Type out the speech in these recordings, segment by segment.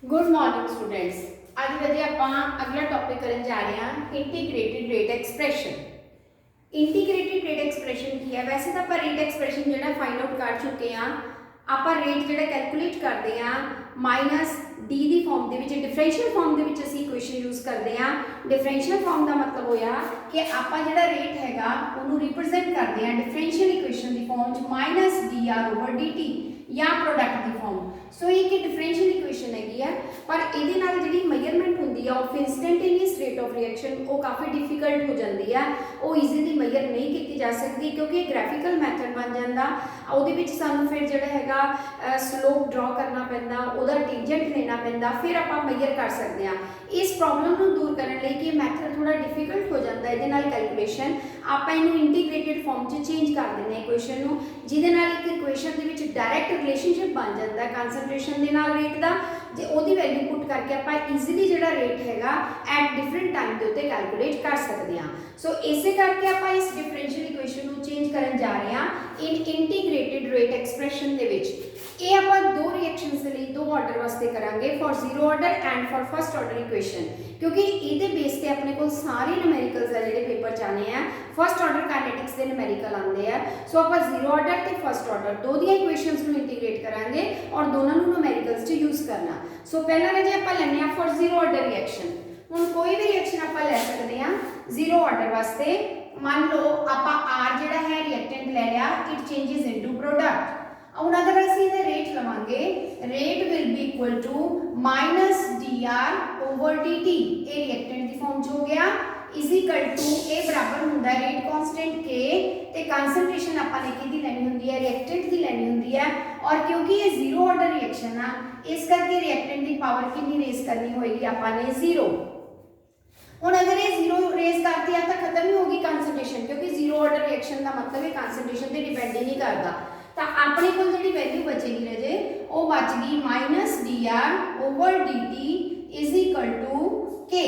Good morning students. आज वजे ਆਪਾਂ अगला टॉपिक करन जा रहे हैं integrated rate expression. Integrated rate expression की है? वैसे तो आप रेट एक्सप्रैशन जो फाइंड आउट कर चुके हैं। आप रेट जो कैलकुलेट करते हैं माइनस डी की फॉर्म के डिफरेंशियल फॉर्म के असी इक्वेशन यूज करते हैं। डिफरेंशियल फॉर्म का मतलब होया कि आप जो रेट हैगा उन्होंने रिप्रजेंट करते हैं डिफरेंशियल इक्वेशन की फॉर्म च minus D R over D T या प्रोडक्ट की फॉर्म। सो ये डिफरेंशियल इक्वेशन हैगी है, पर ये जी मेजरमेंट होंगी है of instantaneous rate of reaction वो काफ़ी डिफिकल्ट हो जाती है। वो ईजीली मेजर नहीं की जा सकती क्योंकि ग्राफिकल मैथड बन जाता। वो सानू फिर जो है स्लोप ड्रॉ करना पैंदा, उहदा टेंजेंट लेना पैंदा, फिर आप मेजर कर सकते हैं। इस प्रॉब्लम को दूर करने लिए कि मैथड थोड़ा डिफिकल्ट हो जाता है, ये कैलकुलेशन आप इंटीग्रेटेड फॉर्म च चेंज कर दें इक्वेशन को, जिहदे एक इक्वेशन के डायरैक्ट रिलेशनशिप बन जाता है कंसनट्रेशन के नाल रेट का। जे ओदी वैल्यू पुट करके आप ईजीली जो रेट हैगा एट डिफरेंट टाइम के उत्ते कैलकुलेट कर सकते हैं। सो इसे करके आप इस डिफरेंशियल इक्वेशन को चेंज करन जा रहे हैं इन इंटीग्रेटेड रेट एक्सप्रैशन दे विच। ये आप दो रिएक्शंस के लिए दो ऑर्डर वास्ते करांगे, for zero order and for first order equation, क्योंकि ये बेस पे अपने को सारे न्यूमेरिकल्स है जो पेपर च आने हैं। फर्स्ट ऑर्डर काइनेटिक्स के न्यूमेरिकल आते हैं। सो आप जीरो ऑर्डर तो फर्स्ट ऑर्डर दो दी इक्वेशंस को इंटीग्रेट करांगे और दोनों न्यूमेरिकल्स च यूज करना। सो पहला रजे आप लेने फॉर जीरो ऑर्डर रिएक्शन। हुण कोई भी रिएक्शन आप ले सकते हैं जीरो ऑर्डर वास्ते। मान लो आप आर जो है रिएक्टेंट ले लिया, इट चेंजेस इनटू प्रोडक्ट। ਹੁਣ अगर ਅਸੀਂ ਇਹਦੇ ਰੇਟ ਲਵਾਂਗੇ, rate will be equal to minus dr over dt। ਇਹ ਰਿਐਕਟੈਂਟ ਦੀ ਫਾਰਮ ਚ ਹੋ ਗਿਆ ਇਜ਼ ਇਕੁਅਲ ਟੂ ਇਹ ਬਰਾਬਰ ਹੁੰਦਾ ਹੈ ਰੇਟ ਕਾਂਸਟੈਂਟ k ਤੇ ਕਨਸੈਂਟ੍ਰੇਸ਼ਨ ਆਪਾਂ ਨੇ ਕਿਹਦੀ ਲੈਣੀ ਹੁੰਦੀ ਹੈ, ਰਿਐਕਟੈਂਟ ਦੀ ਲੈਣੀ ਹੁੰਦੀ ਹੈ। और क्योंकि ये जीरो ऑर्डर रिएक्शन है इस करके रिएक्टेंट की पावर कितनी रेज करनी होगी ਆਪਾਂ ने जीरो। ਹੁਣ अगर ये जीरो रेज करती है तो खत्म ही होगी कंसंट्रेशन, क्योंकि जीरो ऑर्डर रिएक्शन का मतलब है कंसंट्रेशन पे डिपेंड ही नहीं करता। तो अपने को जी वैल्यू बचेगी रजे वो बच गई minus D R over D T is equal to K.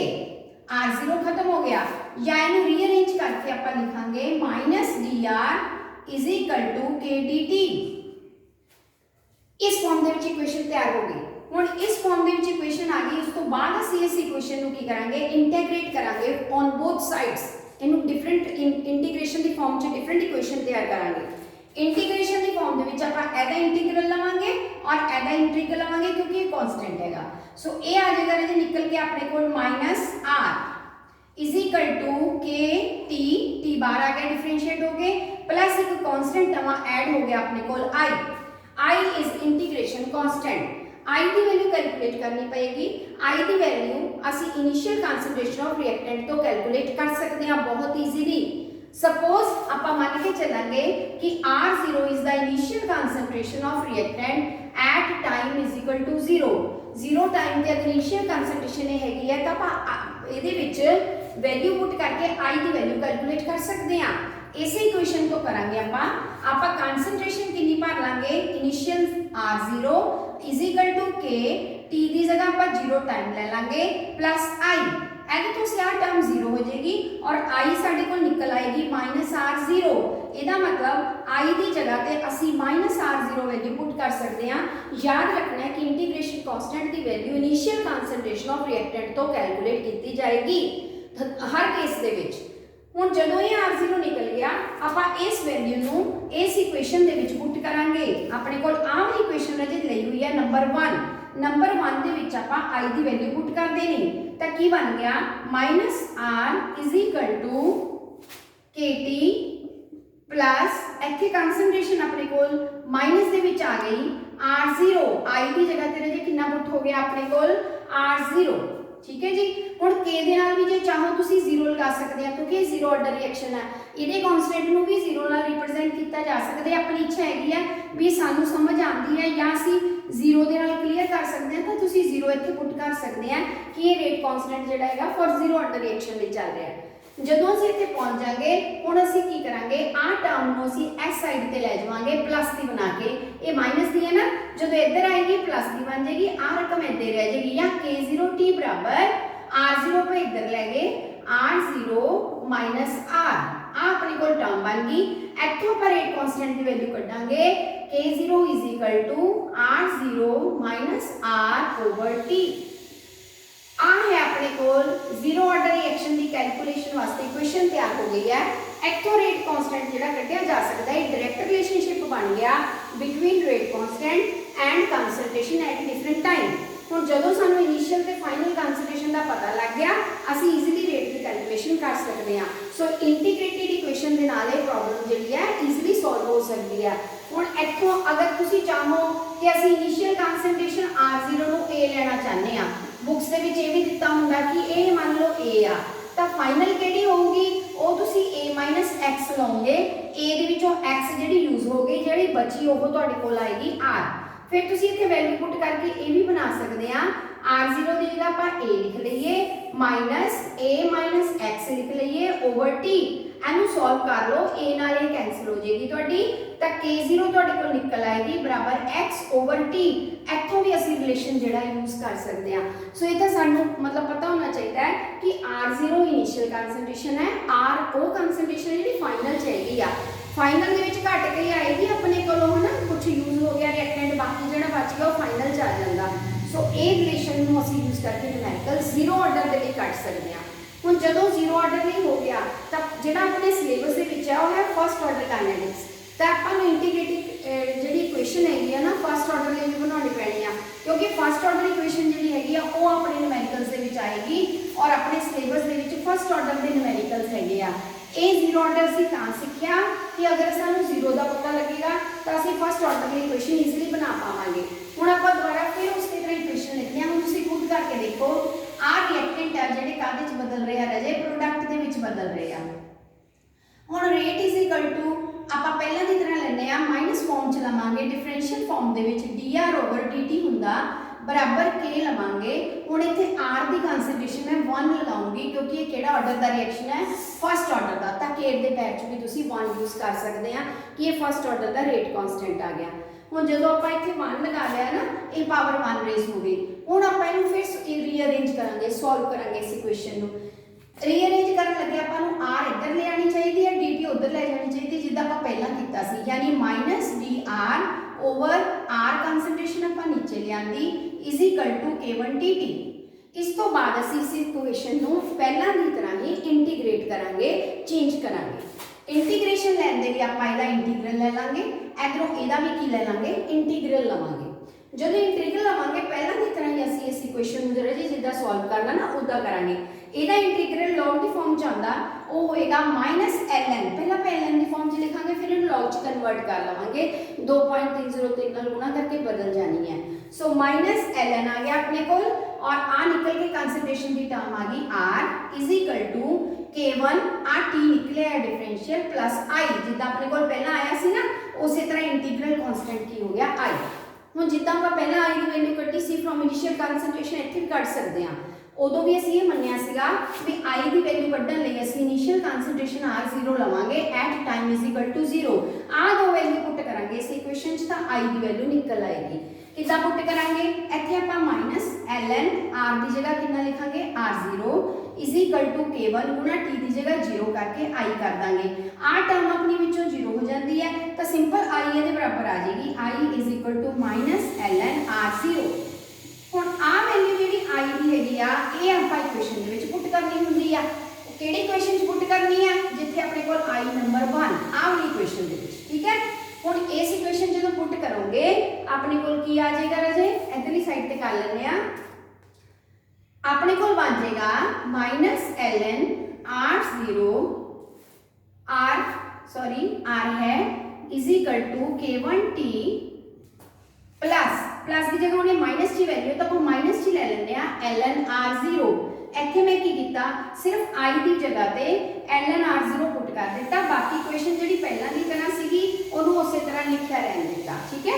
R zero खत्म हो गया, या इन्हें रीअरेंज करके आप लिखांगे minus D R is equal to K D T. इस फॉर्म के इक्वेशन तैयार हो गई। हुण इस फॉर्म के इक्वेशन आ गई, उस तो बाद असीं इस इक्वेशन को की करांगे इंटीग्रेट करांगे ऑन बोथ साइड्स। इनू डिफरेंट इंटीग्रेशन की फॉर्म च डिफरेंट इक्वेशन तैयार करांगे। इंटीग्रेशन की फॉर्म के आप एदा इंटीग्रल लवांगे और एदा इंटीग्रल लवांगे क्योंकि ये कांस्टेंट हैगा। सो ये आ जाएगा ये निकल के अपने को minus r is equal to के टी, टी बाहर आ गया डिफरेंशिएट हो गए, प्लस एक कांस्टेंट नवा ऐड हो गया अपने को आई। I is integration constant. आई की वैल्यू कैलकुलेट करनी पड़ेगी। आई की वैल्यू असी इनिशियल कंसंट्रेशन ऑफ रिएक्टेंट तो कैलकुलेट कर सकते हैं बहुत ईजीली। सपोज आप मान के चलेंगे कि R0 is the initial concentration of reactant at time is equal to zero. Zero time के अगर इनिशियल कंसंट्रेशन हैगी है तो आप ये वैल्यू पुट करके आई की वैल्यू कैलकुलेट कर सकते हैं। इस इक्वेशन को करांगे आप कंसंट्रेशन कितनी भर लांगे, initial R0 is equal to के, टी की जगह आप जीरो टाइम ले लांगे प्लस आई। ऐसे तो यार टर्म जीरो हो जाएगी और आई साडे को निकल आएगी माइनस आर जीरो। इसका मतलब आई की जगह पे असी minus r zero value put कर सकते हैं। याद रखना है कि इंटीग्रेशन कांस्टेंट की value initial concentration of reactant तो कैलकुलेट की जाएगी हर केस दे विच। हुण जदों ये आर जीरो निकल गया आप इस वैल्यू नूं इस इक्वेशन दे विच पुट करांगे। अपने कोल आम इक्वेशन रजे लई हुई है नंबर 1। नंबर 1 दे विच आप आई की वैल्यू पुट कर देनी तो की बन गया minus r is equal to के टी प्लस इत्थे कंसंट्रेशन अपने कोल माइनस दे विच आ गई आर जीरो। आई की जगह ते रजे कितना पुट हो गया अपने कोल आर जीरो। ठीक है जी। हुण के दे नाल भी जे चाहो तुसी जीरो लगा सकते हैं क्योंकि जीरो ऑर्डर रिएक्शन है। इहदे कांस्टेंट नूं भी जीरो नाल रिप्रेजेंट किया जा सकता है। अपनी इच्छा हैगी है भी सानू समझ आती है या असी जीरो दे नाल क्लीयर कर सकते हैं तो तुसी जीरो इत्थे पुट कर सकते हैं कि ये रेट कांस्टेंट जिहड़ा हैगा फॉर जीरो ऑर्डर रिएक्शन लई चल रहा है। जदों असीं इत्थे पहुंच जाएंगे हुण असीं की करांगे आ टर्म नूं असीं इस साइड ते ले जावांगे प्लस दी बना के। ये माइनस दी है ना, जदों इधर आएगी प्लस दी बन जाएगी, आ रकम इधर रह जाएगी या K0T बराबर R0 पे इधर ले गए R0 माइनस R। आ अपने कोल टर्म बन गई। इत्थों पर रेट कांस्टेंट की वैल्यू कढांगे K0 is equal to R0 minus R/T। आ है अपने कोल जीरो ऑर्डर रिएक्शन की कैलकुलेशन वास्ते इक्वेशन तैयार हो गई है। इत्थों रेट कांस्टेंट जिहड़ा कढिया जा सकता है, डायरेक्ट रिलेशनशिप बन गया between rate constant and concentration at different time. हुण जदों सानू इनिशियल ते फाइनल कंसंट्रेशन का पता लग गया, असीं ईजीली रेट की कैलकुलेशन कर सकते हैं। सो इंटीग्रेटेड इक्वेशन के नाल ये प्रॉब्लम जिहड़ी है ईजीली सॉल्व हो सकती है। हुण इत्थों अगर तुसीं चाहो कि असीं इनिशियल कंसंट्रेशन R0 नूं A लेना चाहते हैं, बुक्स दे विच ये भी दिता हुंदा कि A मान लो A आ, तां फाइनल किहड़ी होऊगी, ਉਹ ਤੁਸੀਂ a - x ਲਓਗੇ। a ਦੇ ਵਿੱਚੋਂ x ਜਿਹੜੀ ਯੂਜ਼ ਹੋ ਗਈ, ਜਿਹੜੀ ਬਚੀ ਉਹ ਤੁਹਾਡੇ ਕੋਲ ਆਏਗੀ r। ਫਿਰ ਤੁਸੀਂ ਇੱਥੇ ਵੈਲਿਊ ਪੁੱਟ ਕਰਕੇ ਇਹ ਵੀ ਬਣਾ ਸਕਦੇ ਆ, r0 ਦੀ ਜਗ੍ਹਾ ਆਪਾਂ a ਲਿਖ ਲਈਏ -a - x ਲਿਖ ਲਈਏ ਓਵਰ t। ਇਹਨੂੰ ਸੋਲਵ ਕਰ ਲਓ, a ਨਾਲ ਇਹ ਕੈਨਸਲ ਹੋ ਜਾਏਗੀ ਤੁਹਾਡੀ, ਤਾਂ k0 ਤੁਹਾਡੇ ਕੋਲ ਨਿਕਲ ਆਏਗੀ ਬਰਾਬਰ x ਓਵਰ t। ਇੱਥੋਂ ਵੀ ਅਸੀਂ ਰਿਲੇਸ਼ਨ ਜਿਹੜਾ ਯੂਜ਼ ਕਰ ਸਕਦੇ ਆ। ਸੋ ਇਹ ਤਾਂ ਸਾਨੂੰ ਮਤਲਬ ਪਤਾ ਹੋਣਾ ਚਾਹੀਦਾ ਹੈ ਕਿ r0 ਇਨੀਸ਼ੀਅਲ ਕਨਸੈਂਟ੍ਰੇਸ਼ਨ ਹੈ, r ਉਹ ਕਨਸੈਂਟ੍ਰੇਸ਼ਨ ਜਿਹੜੀ ਫਾਈਨਲ ਚ ਹੈਗੀ ਆ। फाइनल ਦੇ ਵਿੱਚ ਘਟ ਕੇ ਆਏਗੀ ਆਪਣੇ ਕੋਲੋਂ, ਹੈ ਨਾ, ਕੁਝ ਯੂਜ਼ ਹੋ ਗਿਆ ਰਿਐਕਟੈਂਟ, ਬਾਕੀ ਜਿਹੜਾ ਬਚ ਗਿਆ ਉਹ ਫਾਈਨਲ ਚ ਆ ਜਾਂਦਾ। ਸੋ ਇਹ ਰਿਲੇਸ਼ਨ ਨੂੰ ਅਸੀਂ ਯੂਜ਼ ਕਰਕੇ ਨਿਊਮੈਰੀਕਲ ਜ਼ੀਰੋ ਆਰਡਰ ਦੇ ਲਈ ਕੱਢ ਸਕਦੇ ਹਾਂ। ਹੁਣ ਜਦੋਂ ਜ਼ੀਰੋ ਆਰਡਰ ਨਹੀਂ ਹੋ ਗਿਆ ਤਾਂ ਜਿਹੜਾ ਆਪਣੇ ਸਿਲੇਬਸ ਦੇ ਵਿੱਚ ਹੈ ਉਹ ਹੈ ਫਸਟ ਆਰਡਰ ਕਾਈਨੈਟਿਕਸ। ਤਾਂ ਆਪਾਂ ਨੂੰ ਇੰਟੀਗ੍ਰੇਟਿਡ ਜਿਹੜੀ ਇਕੁਏਸ਼ਨ ਹੈਗੀ ਆ ਨਾ ਫਸਟ ਆਰਡਰ ਲਈ ਵੀ ਬਣਾਉਣੀ ਪੈਣੀ ਆ, ਕਿਉਂਕਿ ਫਸਟ ਆਰਡਰ ਇਕੁਏਸ਼ਨ ਜਿਹੜੀ ਹੈਗੀ ਆ ਉਹ ਆਪਣੇ ਨਿਊਮੈਰੀਕਲਸ ਦੇ ਵਿੱਚ ਆਏਗੀ ਔਰ ਆਪਣੇ ਸਿਲੇਬਸ ਦੇ ਵਿੱਚ ਫਸਟ ਆਰਡਰ ਦੇ ਨਿਊਮੈਰੀਕਲਸ ਹੈਗੇ ਆ। ਇਹ ਜ਼ੀਰੋ ਆਰਡਰ ਅਸੀਂ ਤਾਂ ਸਿੱਖਿਆ ਕਿ ਅਗਰ ਸਾਨੂੰ ਜ਼ੀਰੋ ਦਾ ਪਤਾ ਲੱਗੇਗਾ ਤਾਂ ਅਸੀਂ ਫਸਟ ਆਰਡਰ ਦੀ ਇਕੁਏਸ਼ਨ ਈਜ਼ੀਲੀ ਬਣਾ ਪਾਵਾਂਗੇ। ਹੁਣ ਆਪਾਂ ਦੁਬਾਰਾ ਫਿਰ ਉਸੇ ਤਰ੍ਹਾਂ ਇਕੁਏਸ਼ਨ ਲਿਖਦੇ ਹਾਂ। ਹੁਣ ਤੁਸੀਂ ਖੁਦ ਕਰਕੇ ਦੇਖੋ, ਆਹ ਰਿਐਕਟੈਂਟ ਆ ਜਿਹੜੇ ਕਾਹਦੇ ਚ ਬਦਲ ਰਹੇ ਆ ਰਾਜੇ, ਪ੍ਰੋਡਕਟ ਦੇ ਵਿੱਚ ਬਦਲ ਰਹੇ ਆ। ਹੁਣ ਰੇਟ ਇਜ਼ ਇਕੁਅਲ ਟੂ ਆਪਾਂ ਪਹਿਲਾਂ ਦੀ ਤਰ੍ਹਾਂ ਲੈਣੇ ਆ, ਮਾਈਨਸ ਫਾਰਮ ਚ ਲਵਾਂਗੇ, ਡਿਫਰੈਂਸ਼ੀਅਲ ਫਾਰਮ ਦੇ ਵਿੱਚ dr ਓਵਰ dt ਹੁੰਦਾ बराबर k लवांगे। हुण इत्थे r की कंसंट्रेशन मैं 1 लगाऊंगी क्योंकि ये केड़ा ऑर्डर का रिएक्शन है, फर्स्ट ऑर्डर का, तां k दे पैर च भी तुसीं 1 यूज कर सकते हैं कि ये फर्स्ट ऑर्डर का रेट कांस्टेंट आ गया। हुण जदों आपां इत्थे 1 लगा लिया ना, ये पावर 1 रेज हो गई। हुण आपां इहनूं फिर रीअरेंज करांगे, सॉल्व करांगे इस इक्वेशन नूं। रीअरेंज करन लगे आपां नूं r इधर ले आनी चाहिए है, dt उधर ले जानी चाहिए, जिद्दां आपां पहलां कीता सी, यानी minus dr over r concentration आपां नीचे ले आंदी is equal to k1 dt। इस तो बाद असीं इस इक्वेशन नूं पहलां दी तरह ही इंटीग्रेट करांगे, चेंज करांगे। इंटीग्रेशन लैण दे लई आपां इहदा इंटीग्रल ले लांगे, इधरों इहदा भी की ले लांगे, इंटीग्रल लवांगे। जदों इंटीग्रल लवांगे पहलां दी तरह ही असीं इस इक्वेशन नूं जरा जिद्दां सॉल्व करना ना उद्दां करांगे। इहदा इंटीग्रल लॉग दी फॉर्म च आंदा, ਉਹ ਹੋਏਗਾ -ln, ਪਹਿਲਾਂ ਆਪਾਂ ln ਦੀ ਫਾਰਮ 'ਚ ਲਿਖਾਂਗੇ, ਫਿਰ ਇਹਨੂੰ log 'ਚ ਕਨਵਰਟ ਕਰ ਲਵਾਂਗੇ, 2.303 ਨਾਲ ਗੁਣਾ ਕਰਕੇ ਬਦਲ ਜਾਣੀ ਹੈ। ਸੋ -ln ਆ ਗਿਆ ਆਪਣੇ ਕੋਲ और आ निकल के कंसंट्रेशन की टर्म आ गई r is equal to k1 आ t निकले है डिफरेंशियल प्लस i, जिद्दां अपने कोल पहला आया सी ना उसी तरह इंटीग्रल कांस्टेंट की हो गया i। हुण जिद्दां आपां पहला i की वैल्यू कड्ढी सी फ्रॉम इनिशियल कंसंट्रेशन, इत्थे भी कढ सकते हैं। उदों भी असीं ये मन्निया सीगा भी i की वैल्यू कड्ढण लई असीं इनिशियल कंसंट्रेशन r0 लवांगे at time is equal to 0। आ दो वैल्यू पुट करांगे इस इक्वेशन च तां i की वैल्यू निकल आएगी। कितना पुट करांगे, इत्थे आपां -ln r की जगह कितना लिखांगे r0 is equal to k1 गुणा t की जगह 0 करके i कर दांगे। आ टर्म अपनी विचों 0 हो जाती है तो सिंपल i इहदे बराबर आ जाएगी, i is equal to -ln r0। हुण आ वैल्यू जिहड़ी i दी हैगी आ ये आपां इक्वेशन दे विच पुट करनी हुंदी आ। किहड़ी इक्वेशन च पुट करनी है, जिथे अपने कोल i नंबर 1 आ वाली इक्वेशन दे विच, ठीक है। हुण इस इक्वेशन जदों पुट करोगे अपने कोल की आ जाएगा राजे, इधरली साइड ते कर लैंदे आ, अपने कोल बन जाएगा -ln r0 r है is equal to k1 t plus की जगह उन्हें माइनस की वैल्यू तो आप माइनस की ले लेंगे ln r0। इत्थे मैं की कीता, सिर्फ i की जगह पे ln r0 पुट कर दिता, बाकी इक्वेशन जी पहला की तरह सीगी उन्होंने उस तरह लिखा रहने दिता, ठीक है।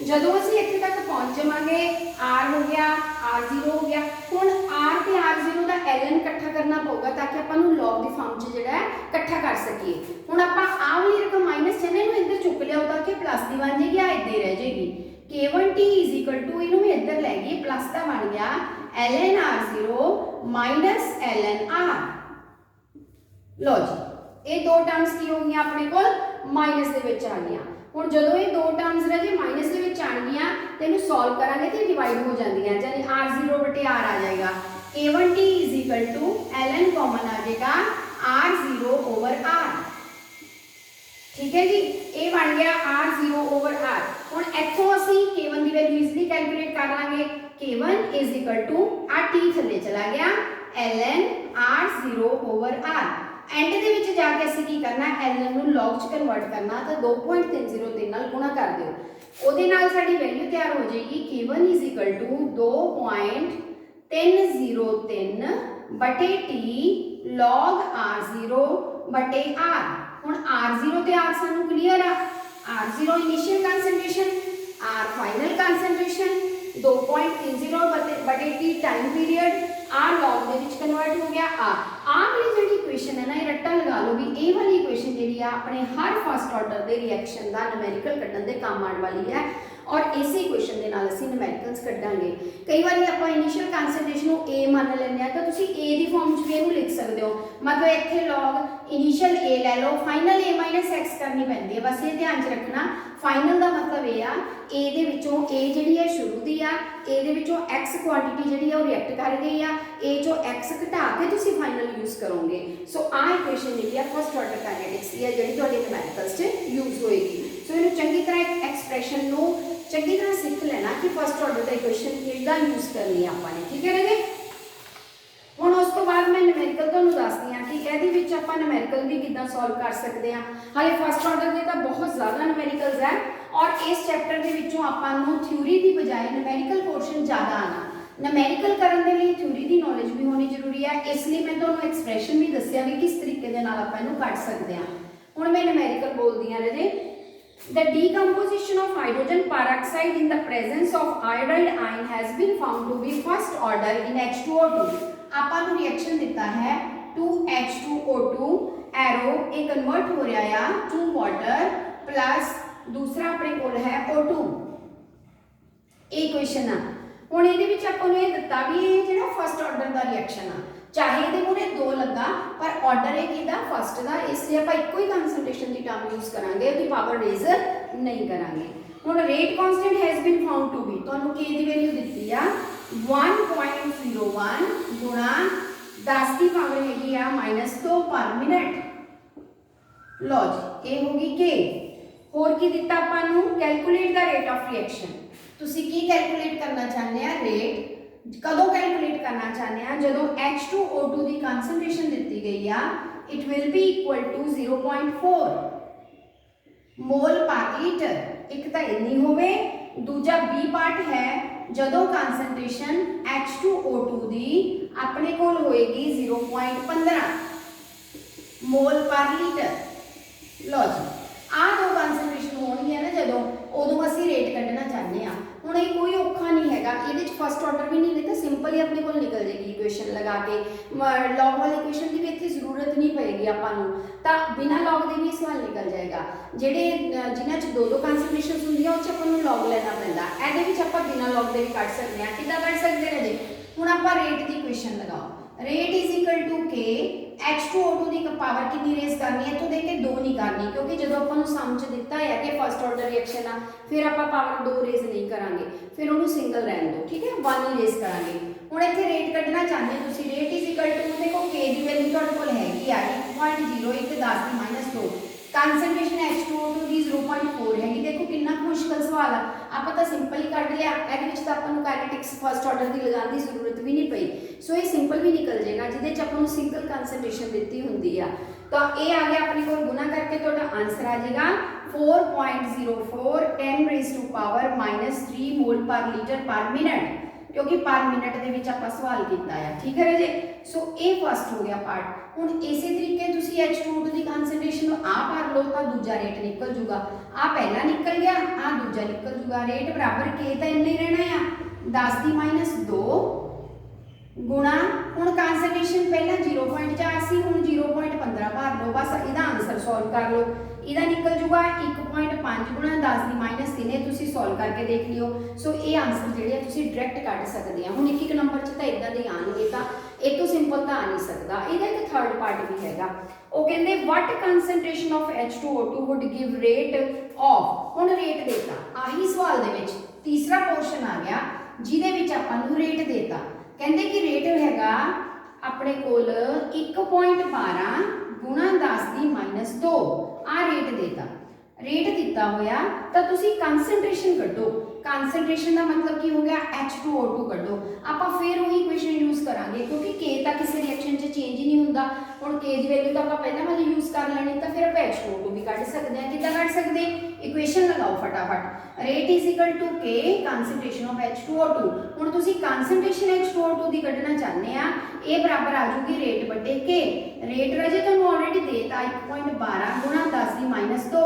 जदों असीं इत्थे तक पहुंच जावांगे, r हो गया r0 हो गया, हुण r ते r0 का ln इकट्ठा करना पऊगा ताकि आपां नूं log दी फॉर्म च जिहड़ा इकट्ठा कर सकीए। हुण आपां आ वाली रकम माइनस चिन्ह नूं इधर चुक लिया ताकि प्लस दी बन जाएगी, आ इदां ही रह जाएगी। k1 t is equal to इनू भी इधर ले गए, प्लस का बन गया ln r0 minus ln r। लो जी ये दो टर्म्स की हो गई अपने को माइनस दे विच आ गई। हुण जदों ये दो टर्म्स राजे माइनस दे विच आणगीਆਂ ते इहनूं सॉल्व करांगे ते डिवाइड हो जांदियां, यानी r0 बटे r आ जाएगा। a1t is equal to ln common आ जाएगा r0 ओवर r। ठीक है जी, ये बन गया r0 ओवर r। हुण इत्थों असीं k1 की वैल्यू इजीली कैलकुलेट कर लांगे। k1 इज इक्वल टू आ t थल्ले चला गया ln r0 over r। And दे विच जाके असीं की करना, ln नूं log च कन्वर्ट करना, तो 2.303 नाल गुणा कर दिओ। ਉਹਦੇ ਨਾਲ ਸਾਡੀ ਵੈਲਿਊ ਤਿਆਰ ਹੋ ਜਾਏਗੀ k1 2.303 बटे t log r0 बटे r। ਹੁਣ r0 ਤੇ r ਸਾਨੂੰ ਕਲੀਅਰ ਆ, r0 initial concentration, r final concentration, 2.30 बटे t time period, r log ਦੇ ਵਿੱਚ ਕਨਵਰਟ ਹੋ ਗਿਆ r। ਆਹ ਵਾਲੀ ਜਿਹੜੀ ਇਕੁਏਸ਼ਨ ਹੈ ਨਾ, ਇਹ ਰੱਟਾ ਲਗਾ ਲਓ ਵੀ ਇਹ ਵਾਲੀ ਇਕੁਏਸ਼ਨ ਜਿਹੜੀ ਆ ਆਪਣੇ ਹਰ ਫਸਟ ਆਰਡਰ ਦੇ ਰਿਐਕਸ਼ਨ ਦਾ ਨੂਮੈਰੀਕਲ ਕੱਢਣ ਦੇ ਕੰਮ ਆਉਣ ਵਾਲੀ ਹੈ। और इसी इक्वेशन ਦੇ ਨਾਲ ਅਸੀਂ ਨੂਮੈਰੀਕਲਸ ਕੱਢਾਂਗੇ। ਕਈ ਵਾਰੀ ਆਪਾਂ ਇਨੀਸ਼ੀਅਲ ਕਨਸੈਂਟ੍ਰੇਸ਼ਨ ਨੂੰ a ਮੰਨ ਲੈਂਦੇ ਆ, ਤਾਂ ਤੁਸੀਂ a ਦੀ ਫਾਰਮ 'ਚ ਵੀ ਇਹਨੂੰ ਲਿਖ ਸਕਦੇ ਹੋ। ਮਤਲਬ ਇੱਥੇ log ਇਨੀਸ਼ੀਅਲ a ਲੈ ਲਓ, ਫਾਈਨਲ a - x ਕਰਨੀ ਪੈਂਦੀ ਹੈ। ਬਸ ਇਹ ਧਿਆਨ 'ਚ ਰੱਖਣਾ, ਫਾਈਨਲ ਦਾ ਮਤਲਬ ਇਹ ਆ a ਦੇ ਵਿੱਚੋਂ a ਜਿਹੜੀ ਹੈ ਸ਼ੁਰੂ ਦੀ ਆ, a ਦੇ ਵਿੱਚੋਂ x ਕੁਆਂਟੀਟੀ ਜਿਹੜੀ ਆ ਉਹ ਰਿਐਕਟ ਕਰ ਗਈ ਆ, a ਚੋਂ x ਘਟਾ ਕੇ ਤੁਸੀਂ ਫਾਈਨਲ ਯੂਜ਼ ਕਰੋਗੇ। ਸੋ ਆਹ ਇਕੁਏਸ਼ਨ ਜਿਹੜੀ ਆ ਫਸਟ ਆਰਡਰ ਕਾਈਨੈਟਿਕਸ ਦੀ ਆ, ਜਿਹੜੀ ਤੁਹਾਡੇ ਨੂਮੈਰੀਕਲਸ 'ਚ ਯੂਜ਼ ਹੋਏਗੀ। ਸੋ ਇਹਨੂੰ ਚੰਗੀ ਤਰ੍ਹਾਂ ਐਕਸਪ੍ਰੈਸ਼ਨ ਨੂੰ चंगी तरह सीख लेना कि फस्ट ऑर्डर का इक्वेशन किदा यूज करनी है आपने। ठीक है राजे, हुण उस तो बाद मैं न्यूमेरिकल तुहानूं दसदी हां कि इहदे विच आपां न्यूमेरिकल भी किदां सॉल्व कर सकते हैं। हाले फस्ट ऑर्डर के तो बहुत ज़्यादा न्यूमेरिकल्स है, और इस चैप्टर के विचों आपां नूं थ्योरी की बजाय न्यूमेरिकल पोर्शन ज़्यादा आना। न्यूमेरिकल करने के लिए थ्योरी की नॉलेज भी होनी जरूरी है, इसलिए मैं तुहानूं एक्सप्रैशन भी दस्सिया भी किस तरीके दे नाल आपां इहनूं कढ सकते हैं। हुण मैं न्यूमेरिकल बोलदी हां राजे, the decomposition of hydrogen peroxide in the presence of iodide ion has been found to be first order in H2O2। आपा नु रिएक्शन दिता है 2H2O2 एरो ये कन्वर्ट हो रहा है टू वाटर प्लस दूसरा अपने कोल है O2। ये इक्वेशन आ। हुण इहदे विच आपां नु ये दिता भी ये जिहड़ा फर्स्ट ऑर्डर दा रिएक्शन आ, चाहे ये मूरे दो लगा पर ऑर्डर है कि फस्ट का, इसलिए आप एको ही कंसंट्रेशन की टर्म यूज करांगे, उसकी पावर रेज नहीं करांगे। हुण rate constant has been found to be, तुहानूं के दी वैल्यू दित्ती आ 1.01 गुणा 10 की पावर हैगी आ -2 पर मिनट। लो जी, ये होगी के। होर की दित्ता आपां नूं calculate the rate of reaction. तुसीं की कैलकुलेट करना चाहते हैं, रेट कदों कैलकुलेट करना चाहते हैं, जदों H2O2 की कंसंट्रेशन दी गई आ, it will be equal to 0.4 mole per litre. एक तो इन्नी होवे, दूजा बी पार्ट है जदों कंसंट्रेशन H2O2 की अपने कोल होएगी 0.15 मोल पर लीटर। लो जी, आ दो कंसंट्रेशन होणगी ना जदों, उदों असीं रेट कढना चाहते हैं। हुण ये कोई औखा नहीं हैगा, ये फस्ट ऑर्डर भी नहीं लेते, सिंपल ही अपने को निकल जाएगी इक्वेशन लगा के। लॉग वाली इक्वेशन की भी इतनी जरूरत नहीं पएगी आपां नूं, तां बिना लॉग के भी सवाल निकल जाएगा। जिहड़े जिन्हां च दो कंसंट्रेशन हुंदी आ, उह च आपां नूं लॉग लेना पैंदा, इहदे विच आपां बिना लॉग दे भी कढ सकदे हां। किदां कढ सकदे ने जी, हुण आपां रेट की इक्वेशन लगाओ, रेट इज इक्वल टू के H2O2 की पावर कितनी रेज करनी है, इत्थों देख के 2 नहीं करनी, क्योंकि जो आपको समझ दिता है कि फस्ट ऑर्डर रिएक्शन आ, फिर आप पावर 2 रेज नहीं करांगे, फिर उन्होंने सिंगल रहन दो। ठीक है, 1 ही रेज करांगे। हुण इत्थे रेट कढना चाहते हो तुसीं, रेट इज इक्वल टू देखो के की वैल्यू तुहाडे कोल हैगी आ 1.01 10 की -2, कंसंट्रेशन H2O2 की 0.4 हैगी। देखो कितना मुश्किल सवाल आ, आप तो सिंपल ही कढ लिया, इहदे विच तां आपां नूं काइनेटिक्स फस्ट ऑर्डर की लगाने की जरूरत भी नहीं पई। सो ये सिंपल भी निकल जाएगा, जिहदे च आपां नूं सिंगल कंसंट्रेशन दित्ती हुंदी आ। तो ये आ गया अपने को, गुना करके तुहाडा आंसर आ जाएगा 4.04 10⁻³ मोल पर लीटर पर मिनट, क्योंकि पर मिनट के विच आपां सवाल कीता है। ठीक है राजे, सो ये फस्ट हो गया पार्ट। हुण इसी तरीके तुसीं H2O2 की कंसंट्रेशन आ भर लो तो दूजा रेट निकल जूगा, आ पहला निकल गया, आ दूजा निकल जूगा। रेट बराबर के तो इन्ना ही रहना है 10 की -2 गुणा, हुण कंसंट्रेशन पहला 0.4 सी, हुण 0.15 भर लो, बस इहदा आंसर सॉल्व कर लो। ਇਹਦਾ ਨਿਕਲ ਜੂਗਾ 1.5 ਗੁਣਾ 10 ਦੀ ਮਾਈਨਸ 3 ਇਹ ਤੁਸੀਂ ਸੋਲਵ ਕਰਕੇ ਦੇਖ ਲਿਓ। ਸੋ ਇਹ ਆਨਸਰ ਜਿਹੜੇ ਆ ਤੁਸੀਂ ਡਾਇਰੈਕਟ ਕੱਢ ਸਕਦੇ ਆ। ਹੁਣ ਇੱਕ ਇੱਕ ਨੰਬਰ 'ਚ ਤਾਂ ਇਦਾਂ ਦੇ ਆਣਗੇ, ਤਾਂ ਇਹ ਤੋਂ ਸਿੰਪਲ ਤਾਂ ਆ ਨਹੀਂ ਸਕਦਾ। ਇਹਦਾ ਇੱਕ ਥਰਡ ਪਾਰਟ ਵੀ ਹੈਗਾ, ਉਹ ਕਹਿੰਦੇ what concentration of H2O2 would give rate of. ਹੁਣ ਰੇਟ ਦੇਤਾ, ਆਹੀ ਸਵਾਲ ਦੇ ਵਿੱਚ ਤੀਸਰਾ ਪੋਰਸ਼ਨ ਆ ਗਿਆ ਜਿਹਦੇ ਵਿੱਚ ਆਪਾਂ ਨੂੰ ਰੇਟ ਦੇਤਾ। ਕਹਿੰਦੇ ਕਿ ਰੇਟ ਹੈਗਾ ਆਪਣੇ ਕੋਲ 1.12 ਗੁਣਾ 10 ਦੀ ਮਾਈਨਸ 2 ਆ ਰੇਟ ਦੇਤਾ। ਰੇਟ ਦਿੱਤਾ ਹੋਇਆ ਤਾਂ ਤੁਸੀਂ ਕਨਸੈਂਟ੍ਰੇਸ਼ਨ ਕੱਢੋ। ਕਨਸੈਂਟ੍ਰੇਸ਼ਨ ਦਾ ਮਤਲਬ ਕੀ ਹੋ ਗਿਆ, H2O2 ਕੱਢੋ। ਆਪਾਂ ਫਿਰ ਉਹੀ ਇਕੁਏਸ਼ਨ ਯੂਜ਼ ਕਰਾਂਗੇ ਕਿਉਂਕਿ K ਤਾਂ ਕਿਸੇ ਰਿਐਕਸ਼ਨ 'ਚ ਚੇਂਜ ਹੀ ਨਹੀਂ ਹੁੰਦਾ। ਹੁਣ K ਦੀ ਵੈਲਿਊ ਤਾਂ ਆਪਾਂ ਪਹਿਲਾਂ ਵਾਲੀ ਯੂਜ਼ ਕਰ ਲੈਣੀ, ਤਾਂ ਫਿਰ ਆਪਾਂ H2O2 ਵੀ ਕੱਢ ਸਕਦੇ ਹਾਂ। ਕਿੱਦਾਂ ਕੱਢ ਸਕਦੇ, ਇਕੁਏਸ਼ਨ ਲਗਾਓ ਫਟਾਫਟ। Rate is equal to K concentration of H2O2। ਹੁਣ ਤੁਸੀਂ ਕਨਸੈਂਟ੍ਰੇਸ਼ਨ H2O2 ਦੀ ਕੱਢਣਾ ਚਾਹੁੰਦੇ ਆ, ਇਹ ਬਰਾਬਰ ਆ ਜੂਗੀ ਰੇਟ ਵੱਡੇ K। ਰੇਟ ਰਾਜੇ ਤੁਹਾਨੂੰ ਆਲਰੇਡੀ ਦੇਤਾ 1.12 ਗੁਣਾ 10 ਦੀ ਮਾਈਨਸ 2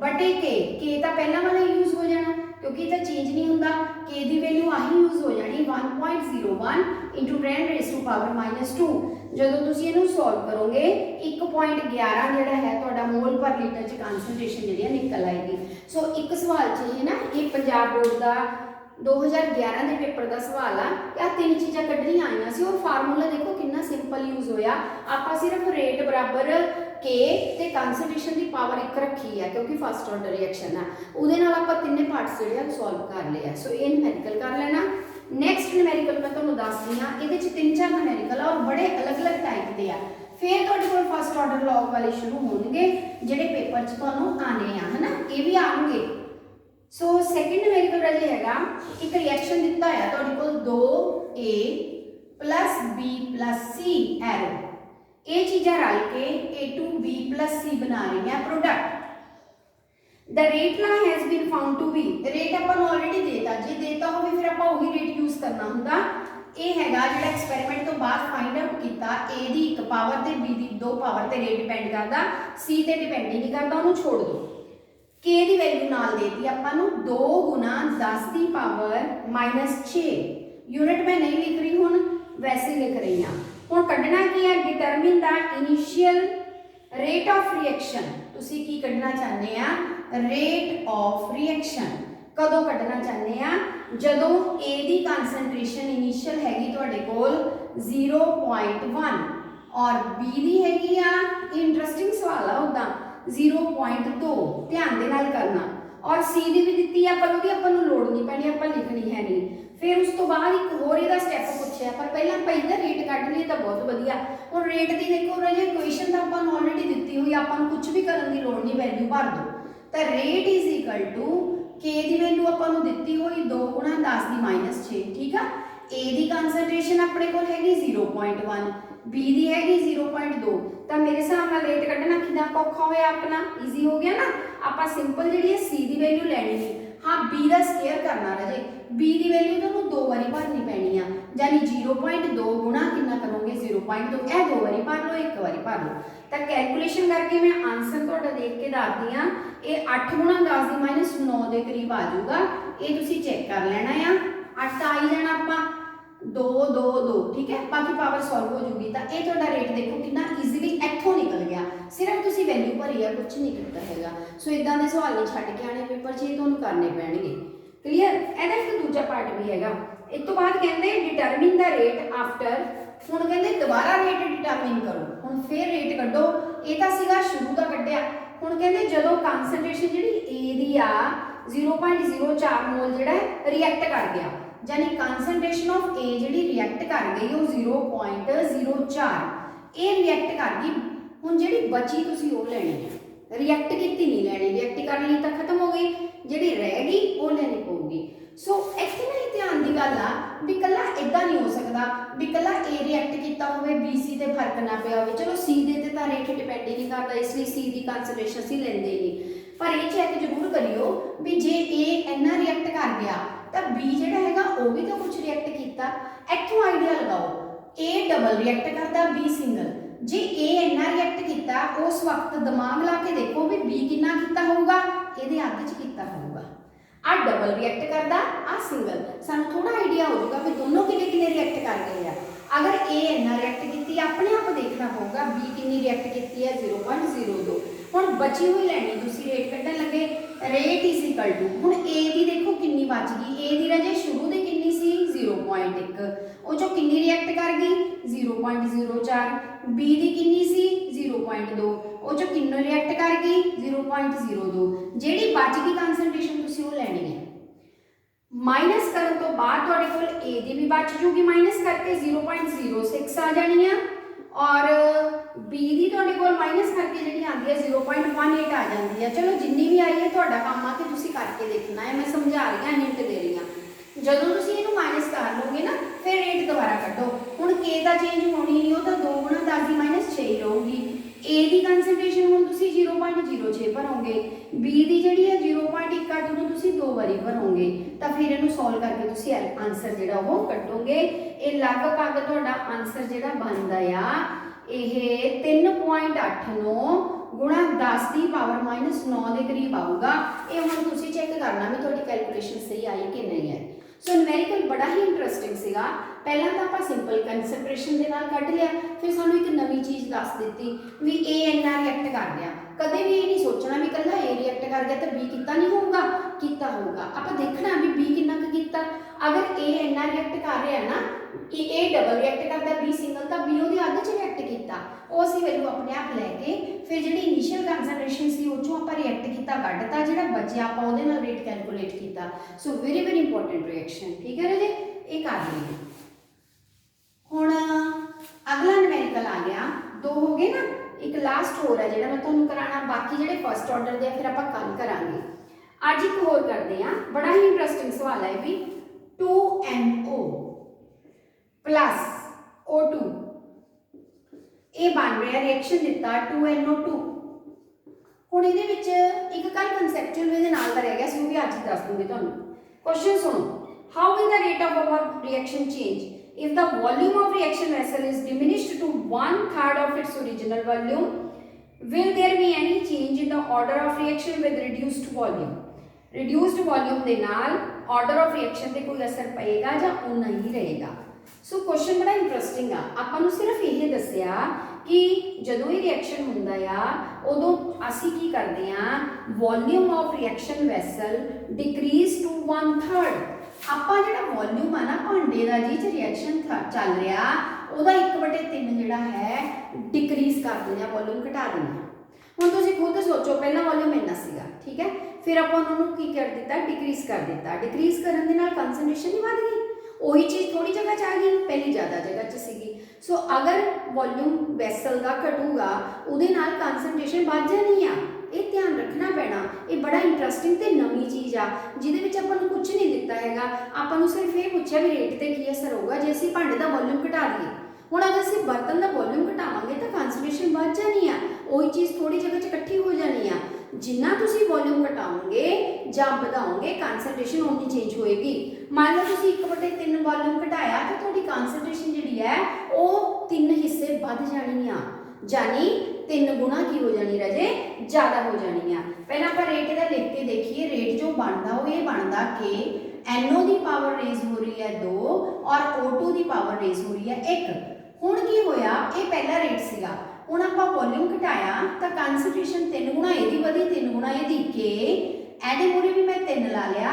ਵੱਡੇ K ਤਾਂ ਪਹਿਲਾਂ ਵਾਲਾ ਯੂਜ਼ ਹੋ ਜਾਣਾ ਕਿਉਂਕਿ ਇਹ ਤਾਂ ਚੇਂਜ ਨਹੀਂ ਹੁੰਦਾ। K ਦੀ ਵੈਲਿਊ ਆਹੀ ਯੂਜ਼ ਹੋ ਜਾਣੀ 1.01 × 10⁻⁻²। ਜਦੋਂ ਤੁਸੀਂ ਇਹਨੂੰ ਸੋਲਵ ਕਰੋਗੇ 1.11 ਜਿਹੜਾ ਹੈ ਤੁਹਾਡਾ ਮੋਲ ਪਰ ਲੀਟਰ 'ਚ ਕਨਸੈਂਟ੍ਰੇਸ਼ਨ ਜਿਹੜੀ ਹੈ ਨਿਕਲ ਆਏਗੀ। ਸੋ ਇੱਕ ਸਵਾਲ 'ਚ ਇਹ ਨਾ, ਇਹ ਪੰਜਾਬ ਬੋਰਡ ਦਾ 2011 ਦੇ ਪੇਪਰ ਦਾ ਸਵਾਲ ਆ। ਆ ਤਿੰਨ ਚੀਜ਼ਾਂ ਕੱਢਣੀਆਂ ਆਈਆਂ ਸੀ ਔਰ ਫਾਰਮੂਲਾ ਦੇਖੋ ਕਿੰਨਾ ਸਿੰਪਲ ਯੂਜ਼ ਹੋਇਆ। ਆਪਾਂ ਸਿਰਫ ਰੇਟ ਬਰਾਬਰ K ਤੇ ਕਨਸੈਂਟ੍ਰੇਸ਼ਨ ਦੀ ਪਾਵਰ 1 ਰੱਖੀ ਹੈ ਕਿਉਂਕਿ ਫਸਟ ਆਰਡਰ ਰਿਐਕਸ਼ਨ ਆ, ਉਹਦੇ ਨਾਲ ਆਪਾਂ ਤਿੰਨੇ ਪਾਰਟਸ ਜਿਹੜੇ ਆ ਸੋਲਵ ਕਰ ਲਏ ਆ। ਸੋ ਇਹ ਨਿਊਮੈਰੀਕਲ ਕਰ ਲੈਣਾ। ਨੈਕਸਟ ਨਿਊਮੈਰੀਕਲ ਮੈਂ ਤੁਹਾਨੂੰ ਦੱਸਦੀ ਹਾਂ, ਇਹਦੇ ਚ 3-4 ਨਿਊਮੈਰੀਕਲ ਆ ਔਰ ਬੜੇ ਅਲੱਗ-ਅਲੱਗ ਟਾਈਪ ਦੇ ਆ। ਫਿਰ ਤੁਹਾਡੇ ਕੋਲ ਫਸਟ ਆਰਡਰ ਲੌਗ ਵਾਲੇ ਸ਼ੁਰੂ ਹੋਣਗੇ ਜਿਹੜੇ ਪੇਪਰ 'ਚ ਤੁਹਾਨੂੰ ਆਣੇ ਆ, ਹਨਾ, ਇਹ ਵੀ ਆਉਣਗੇ। ਸੋ ਸੈਕਿੰਡ ਨਿਊਮੈਰੀਕਲ ਰਾਜੇ ਹੈਗਾ, ਇੱਕ ਰਿਐਕਸ਼ਨ ਦਿੱਤਾ ਹੈ ਤੁਹਾਡੇ ਕੋਲ 2A + B + C ਐਰੋ। ਇਹ ਚੀਜ਼ਾਂ ਰਲ ਕੇ A2B + C ਬਣਾ ਰਹੀਆਂ product. The rate law has been found to be, rate ਆਪਾਂ ਨੂੰ ਆਲਰੇਡੀ ਦੇਤਾ, ਜੇ ਦੇਤਾ ਹੋਵੇ ਫਿਰ ਆਪਾਂ ਉਹੀ ਰੇਟ ਯੂਜ਼ ਕਰਨਾ ਹੁੰਦਾ। ਇਹ ਹੈਗਾ ਜਿਹੜਾ ਐਕਸਪੈਰੀਮੈਂਟ ਤੋਂ ਬਾਅਦ ਫਾਈਂਡ ਆਊਟ ਕੀਤਾ, A ਦੀ 1 ਪਾਵਰ ਤੇ B ਦੀ 2 ਪਾਵਰ ਤੇ ਰੇਟ ਡਿਪੈਂਡ ਕਰਦਾ, C ਤੇ ਡਿਪੈਂਡ ਨਹੀਂ ਕਰਦਾ, ਉਹਨੂੰ ਛੋੜ ਦਿਓ। K ਦੀ ਵੈਲਿਊ ਨਾਲ ਦੇਤੀ ਆਪਾਂ ਨੂੰ 2 ਗੁਣਾ 10 ਦੀ ਪਾਵਰ -6। ਯੂਨਿਟ ਮੈਂ ਨਹੀਂ ਲਿਖ ਰਹੀ, ਹੁਣ ਵੈਸੇ ਲਿਖ ਰਹੀ ਹਾਂ। ਹੁਣ ਕੱਢਣਾ ਕੀ ਹੈ, determine the initial rate of reaction. ਤੁਸੀਂ ਕੀ ਕੱਢਣਾ ਚਾਹੁੰਦੇ ਆ, ਰੇਟ ਆਫ ਰਿਐਕਸ਼ਨ। ਕਦੋਂ ਕੱਢਣਾ ਚਾਹੁੰਦੇ ਆ, ਜਦੋਂ A ਦੀ ਕਨਸੈਂਟ੍ਰੇਸ਼ਨ ਇਨੀਸ਼ੀਅਲ ਹੈਗੀ ਤੁਹਾਡੇ ਕੋਲ 0.1 ਔਰ B ਦੀ ਹੈਗੀ ਆ, ਇੰਟਰਸਟਿੰਗ ਸਵਾਲ ਆ ਉਦਾਂ, 0.2। ਧਿਆਨ ਦੇ ਨਾਲ ਕਰਨਾ। ਔਰ C ਦੀ ਵੀ ਦਿੱਤੀ ਆ, ਪਰ ਉਹਦੀ ਆਪਾਂ ਨੂੰ ਲੋੜ ਨਹੀਂ ਪੈਣੀ, ਆਪਾਂ ਲਿਖਣੀ ਹੈ ਨਹੀਂ। ਫਿਰ ਉਸ ਤੋਂ ਬਾਅਦ ਇੱਕ ਹੋਰ ਇਹਦਾ ਸਟੈਪ ਪੁੱਛਿਆ, ਪਰ ਪਹਿਲਾਂ ਆਪਾਂ ਇਹਦਾ ਰੇਟ ਕੱਢ ਲਈਏ ਤਾਂ ਬਹੁਤ ਵਧੀਆ। ਹੁਣ ਰੇਟ ਦੀ ਦੇਖੋ ਰਾਜੇ ਇਕੁਏਸ਼ਨ ਤਾਂ ਆਪਾਂ ਨੂੰ ਆਲਰੇਡੀ ਦਿੱਤੀ ਹੋਈ, ਆਪਾਂ ਨੂੰ ਕੁਝ ਵੀ ਕਰਨ ਦੀ ਲੋੜ ਨਹੀਂ, ਵੈਲਿਊ ਭਰ ਦਿਓ। ਤਾਂ rate is equal to K ਦੀ ਵੈਲਿਊ ਆਪਾਂ ਨੂੰ ਦਿੱਤੀ ਹੋਈ 2 ਗੁਣਾ 10 ਦੀ -6, ਠੀਕ ਆ। A ਦੀ ਕਨਸੈਂਟ੍ਰੇਸ਼ਨ ਆਪਣੇ ਕੋਲ ਹੈਗੀ 0.1, B ਦੀ ਹੈਗੀ 0.2। ਤਾਂ ਮੇਰੇ ਹਿਸਾਬ ਨਾਲ ਰੇਟ ਕੱਢਣਾ ਕਿੰਨਾ ਔਖਾ ਹੋਇਆ, ਆਪਣਾ ਈਜ਼ੀ ਹੋ ਗਿਆ ਨਾ। ਆਪਾਂ ਸਿੰਪਲ ਜਿਹੜੀ ਹੈ C ਦੀ ਵੈਲਿਊ ਲੈਣੀ ਨਹੀਂ, ਹਾਂ B ਦਾ ਸਕੁਅਰ ਕਰਨਾ ਰਾਜੇ। B ਦੀ ਵੈਲਿਊ ਤੁਹਾਨੂੰ 2 ਵਾਰੀ ਭਰਨੀ ਪੈਣੀ ਆ, ਯਾਨੀ 0.2 ਗੁਣਾ ਕਿੰਨਾ ਕਰੋਗੇ 0.2, ਇਹ 2 ਵਾਰੀ ਭਰ ਲਓ, 1 ਵਾਰੀ ਭਰ ਲਓ। ਤਾਂ ਕੈਲਕੂਲੇਸ਼ਨ ਕਰਕੇ ਮੈਂ ਆਨਸਰ ਤੁਹਾਡਾ ਦੇਖ ਕੇ ਦੱਸਦੀ ਆ, ਇਹ 8 ਗੁਣਾ 10 ਦੀ -9 ਦੇ ਕਰੀਬ ਆ ਜਾਊਗਾ। ਇਹ ਤੁਸੀਂ ਚੈੱਕ ਕਰ ਲੈਣਾ ਆ, 8 ਆ ਹੀ ਜਾਣਾ ਆਪਾਂ, 2 2 2, ਠੀਕ ਹੈ। ਬਾਕੀ ਪਾਵਰ ਸੋਲਵ ਹੋ ਜੂਗੀ। ਤਾਂ ਇਹ ਤੁਹਾਡਾ ਰੇਟ ਦੇਖੋ ਕਿੰਨਾ ਈਜ਼ੀਲੀ ਇੱਥੋਂ ਨਿਕਲ ਗਿਆ, ਸਿਰਫ ਤੁਸੀਂ ਵੈਲਿਊ ਭਰੀ ਆ, ਕੁਝ ਨਹੀਂ ਕੀਤਾ ਹੈਗਾ। ਸੋ ਇਦਾਂ ਦੇ ਸਵਾਲ ਨਹੀਂ ਛੱਡ ਕੇ ਆਣੇ ਪੇਪਰ 'ਚ, ਇਹ ਤੁਹਾਨੂੰ ਕਰਨੇ ਪੈਣਗੇ। ਕਲੀਅਰ। ਇਹਦਾ ਇੱਕ ਦੂਜਾ ਪਾਰਟ ਵੀ ਹੈਗਾ। ਇਸ ਤੋਂ ਬਾਅਦ ਕਹਿੰਦੇ ਡਿਟਰਮਿਨ ਦਾ ਰੇਟ ਆਫਟਰ। ਹੁਣ ਕਹਿੰਦੇ ਦੁਬਾਰਾ ਰੇਟ ਡਿਟਰਮਿਨ ਕਰੋ। ਹੁਣ ਫਿਰ ਰੇਟ ਕੱਢੋ, ਇਹ ਤਾਂ ਸੀਗਾ ਸ਼ੁਰੂ ਦਾ ਕੱਢਿਆ। ਹੁਣ ਕਹਿੰਦੇ ਜਦੋਂ ਕਨਸੈਂਟ੍ਰੇਸ਼ਨ ਜਿਹੜੀ A ਦੀ ਆ 0.04 ਮੋਲ ਜਿਹੜਾ ਰਿਐਕਟ ਕਰ ਗਿਆ, ਯਾਨੀ ਕਨਸੈਂਟ੍ਰੇਸ਼ਨ ਆਫ A ਜਿਹੜੀ ਰਿਐਕਟ ਕਰ ਗਈ ਉਹ 0.04, ਇਹ ਰਿਐਕਟ ਕਰ ਗਈ। ਹੁਣ ਜਿਹੜੀ ਬਚੀ ਤੁਸੀਂ ਉਹ ਲੈਣੀ ਹੈ, ਰਿਐਕਟ ਕੀਤੀ ਨਹੀਂ ਲੈਣੀ, ਰਿਐਕਟ ਕਰ ਲਈ ਤਾਂ ਖਤਮ ਹੋ ਗਈ, ਜਿਹੜੀ ਰਹਿ ਗਈ ਉਹ ਲੈਣੀ ਪਊਗੀ। ਸੋ ਇੱਥੇ ਨਾ ਧਿਆਨ ਦੀ ਗੱਲ ਆ ਵੀ ਕੱਲਾ ਇਦਾਂ ਨਹੀਂ ਹੋ ਸਕਦਾ ਵੀ ਕੱਲਾ A ਰਿਐਕਟ ਕੀਤਾ ਹੋਵੇ B C ਤੇ ਫਰਕ ਨਾ ਪਿਆ ਹੋਵੇ। ਚਲੋ C ਦੇ ਤੇ ਤਾਂ ਰੇਟ ਡਿਪੈਂਡ ਹੀ ਨਹੀਂ ਕਰਦਾ, ਇਸ ਲਈ C ਦੀ ਕਨਸੈਂਟ੍ਰੇਸ਼ਨ ਅਸੀਂ ਲੈਂਦੇ ਹੀ ਨਹੀਂ। ਪਰ ਇਹ ਚੈੱਕ ਜ਼ਰੂਰ ਕਰਿਓ ਵੀ ਜੇ A ਇੰਨਾ ਰਿਐਕਟ ਕਰ ਗਿਆ ਤਾਂ B ਜਿਹੜਾ ਹੈਗਾ ਉਹ ਵੀ ਤਾਂ ਕੁਝ ਰਿਐਕਟ ਕੀਤਾ। ਇੱਥੋਂ ਆਈਡੀਆ ਲਗਾਓ, A ਡਬਲ ਰਿਐਕਟ ਕਰਦਾ, B ਸਿੰਗਲ। ਜੇ A ਇੰਨਾ ਰਿਐਕਟ ਕੀਤਾ, ਉਸ ਵਕਤ ਦਿਮਾਗ ਲਾ ਕੇ ਦੇਖੋ ਵੀ B ਕਿੰਨਾ ਕੀਤਾ ਹੋਊਗਾ, ਇਹਦੇ ਅੱਧ 'ਚ ਕੀਤਾ ਹੋਊਗਾ। ਆ ਡਬਲ ਰਿਐਕਟ ਕਰਦਾ, ਆ ਸਿੰਗਲ। ਸਾਨੂੰ ਥੋੜਾ ਆਈਡੀਆ ਹੋ ਜਾਊਗਾ ਵੀ ਦੋਨੋਂ ਕਿੰਨੇ ਰਿਐਕਟ ਕਰ ਗਏ ਆ। ਅਗਰ A ਇੰਨਾ ਰਿਐਕਟ ਕੀਤੀ, ਆਪਣੇ ਆਪ ਦੇਖਣਾ ਪਊਗਾ B ਕਿੰਨੀ ਰਿਐਕਟ ਕੀਤੀ ਹੈ 0.02। ਹੁਣ बची हुई लैनी तुसी रेट कड्ढन लगे रेट इज इक्वल टू हुण ए दी देखो किन्नी बच गई ए दी राजे शुरू दे किन्नी सी 0.1 ਉਹ ਚੋਂ किन्नी रिएक्ट कर गई 0.04 बी दी किन्नी सी 0.2 ਉਹ ਚੋਂ किन्नो रिएक्ट कर गई 0.02 ਜਿਹੜੀ बच गई कंसंट्रेशन तुसी ਉਹ ਲੈਣੀ है माइनस करन तो बाद तुहाडे कोल ए दी भी बच जूगी माइनस करके 0.06 आ जानी है और बी दी तुहाडे कोल माइनस करके जिहड़ी आंदी है 0.18 आ जाती है। चलो जिन्नी भी आई है तुहाडा काम आ कि तुसी करके देखना है मैं समझा रही हां हिंट दे रही हां जदों तुसी इहनूं माइनस कर लोगे ना फिर रेट दोबारा कड्ढो हुण के दा चेंज होनी नहीं वो तो 2 गुणा 10 दी माइनस 6 रहूगी ए दी कंसंट्रेशन हुण तुसी 0.06 भरोगे बी दी जिहड़ी है 0.1 ਨੂੰ ਤੁਸੀਂ 2 ਵਾਰੀ ਭਰੋਗੇ ਤਾਂ ਫਿਰ ਇਹਨੂੰ ਸੋਲਵ ਕਰਕੇ ਤੁਸੀਂ ਆਨਸਰ ਜਿਹੜਾ ਉਹ ਕੱਢੋਗੇ ਇਹ ਲਗਭਗ ਤੁਹਾਡਾ ਆਨਸਰ ਜਿਹੜਾ ਬਣਦਾ ਆ ਇਹ 3.89 ਗੁਣਾ 10 ਦੀ ਪਾਵਰ -9 ਦੇ ਕਰੀਬ ਆਊਗਾ ਇਹ ਹੁਣ ਤੁਸੀਂ ਚੈੱਕ ਕਰਨਾ ਵੀ ਤੁਹਾਡੀ ਕੈਲਕੂਲੇਸ਼ਨ ਸਹੀ ਆਈ ਕਿ ਨਹੀਂ ਹੈ। सो न्यूमेरिकल बड़ा ही इंटरेस्टिंग सीगा पहला तो आप सिंपल कंसनट्रेशन के नाल कढ़ लिया फिर सानू एक नवी चीज़ दस दी भी ए इन्ना रिएक्ट कर गया कदे भी ये नहीं सोचना भी कल्ला ए रिएक्ट कर गया तो बी कितना नहीं होगा कितना होगा आप देखना भी बी कितना कीता अगर ए इन्ना रिएक्ट कर रहा है ना ए डबल रिएक्ट करता बी सिंगल तो बी वो अध च रिएक्ट किया वो असीं वैल्यू अपने आप लैके फिर जी इनिशियल कंसनट्रेशन सी वो चों आपां रिएक्ट किया कढ़ता जो बचे आप रेट कैलकुलेट किया। So very very important reaction ठीक है जी ये कर लेंगे। हुण अगला न्यूमेरिकल आ गया दो हो गए ना एक लास्ट होर है जो मैं तुहानूं कराना बाकी जो फर्स्ट ऑर्डर दे फिर आपां कल करांगे अज एक होर करते हैं बड़ा ही इंटरेस्टिंग सवाल है भी 2NO प्लस O2 ये बन रहा रिएक्शन दिता 2NO2 हुण इहदे विच एक कल कंसैप्चुअल वे दे नाल दा रह गया सी वो भी अज दस दूंगी तुहानूं। क्वेश्चन सुनो how will the rate of our reaction change if the volume of reaction vessel is diminished to 1/3 of its original volume will there be any change in the order of reaction with reduced volume reduced volume ਦੇ ਨਾਲ order of reaction ਤੇ ਕੋਈ ਅਸਰ ਪਏਗਾ ਜਾਂ ਉਹ ਨਹੀਂ ਰਹੇਗਾ। सो क्वेश्चन बड़ा इंटरेस्टिंग आ ਆਪਾਂ ਨੂੰ ਸਿਰਫ ਇਹ ਦੱਸਿਆ कि ਜਦੋਂ ਇਹ ਰਿਐਕਸ਼ਨ ਹੁੰਦਾ ਆ ਉਦੋਂ ਅਸੀਂ ਕੀ ਕਰਦੇ ਆ volume of reaction vessel decreases to 1/3 ਆਪਾਂ ਜਿਹੜਾ ਵੋਲਿਊਮ ਆ ਨਾ ਭਾਂਡੇ ਦਾ ਜੀ ਚ ਰਿਐਕਸ਼ਨ ਚੱਲ ਰਿਹਾ ਉਹਦਾ 1/3 ਜਿਹੜਾ ਹੈ ਡਿਕਰੀਜ਼ ਕਰ ਦਿੰਦੇ ਆ ਵੋਲਿਊਮ ਘਟਾ ਦਿੰਦੇ ਆ। ਹੁਣ ਤੁਸੀਂ ਖੁਦ ਸੋਚੋ ਪਹਿਲਾਂ ਵੋਲਿਊਮ ਇੰਨਾ ਸੀਗਾ ਠੀਕ ਹੈ ਫਿਰ ਆਪਾਂ ਉਹਨਾਂ ਨੂੰ ਕੀ ਕਰ ਦਿੱਤਾ ਡਿਕਰੀਜ਼ ਕਰ ਦਿੱਤਾ ਡਿਕਰੀਜ਼ ਕਰਨ ਦੇ ਨਾਲ ਕਨਸੈਂਟ੍ਰੇਸ਼ਨ ਹੀ ਵੱਧ ਗਈ वही चीज़ थोड़ी जगह च आ गई पहले ज़्यादा जगह च सीगी। सो अगर वॉल्यूम वैसल का घटूगा उहदे नाल कंसनट्रेशन बढ़ जानी आ ये ध्यान रखना पैना ये बड़ा इंटरेस्टिंग ते नवी चीज़ आ जिहदे विच आपां नूं कुछ नहीं दिता हैगा आपां नूं सिर्फ ये पूछा भी रेट ते की असर होगा जे असीं भांडे दा वॉल्यूम घटा दईए हुण अगर असीं बर्तन दा वॉल्यूम घटावांगे तो कंसनट्रेशन बढ़ जानी आ वही चीज़ थोड़ी जगह च इकट्ठी हो जानी आ जिन्ना तुसी वॉल्यूम घटाओगे जां बढ़ाओगे कंसनट्रेशन उन्नी चेंज होएगी। मान लो तुसी 1/3 वॉल्यूम घटाया तो तुहाडी कंसनट्रेशन जिहड़ी है वो 3 हिस्से बढ़ जानी आ यानी 3 गुना की हो जानी राजे ज़्यादा हो जानी आ। पहला आपां रेट दा लिख के देखिए रेट जो बनदा वो ये बनदा कि NO की पावर रेज हो रही है 2 और O2 की पावर रेज हो रही है 1। हुण की होया ये पहला रेट सीगा हुण आपां वॉल्यूम घटाया तो कंसनट्रेशन 3 गुना इहदी वधी 3 गुना इहदी के एहदे मूहरे भी मैं 3 ला लिया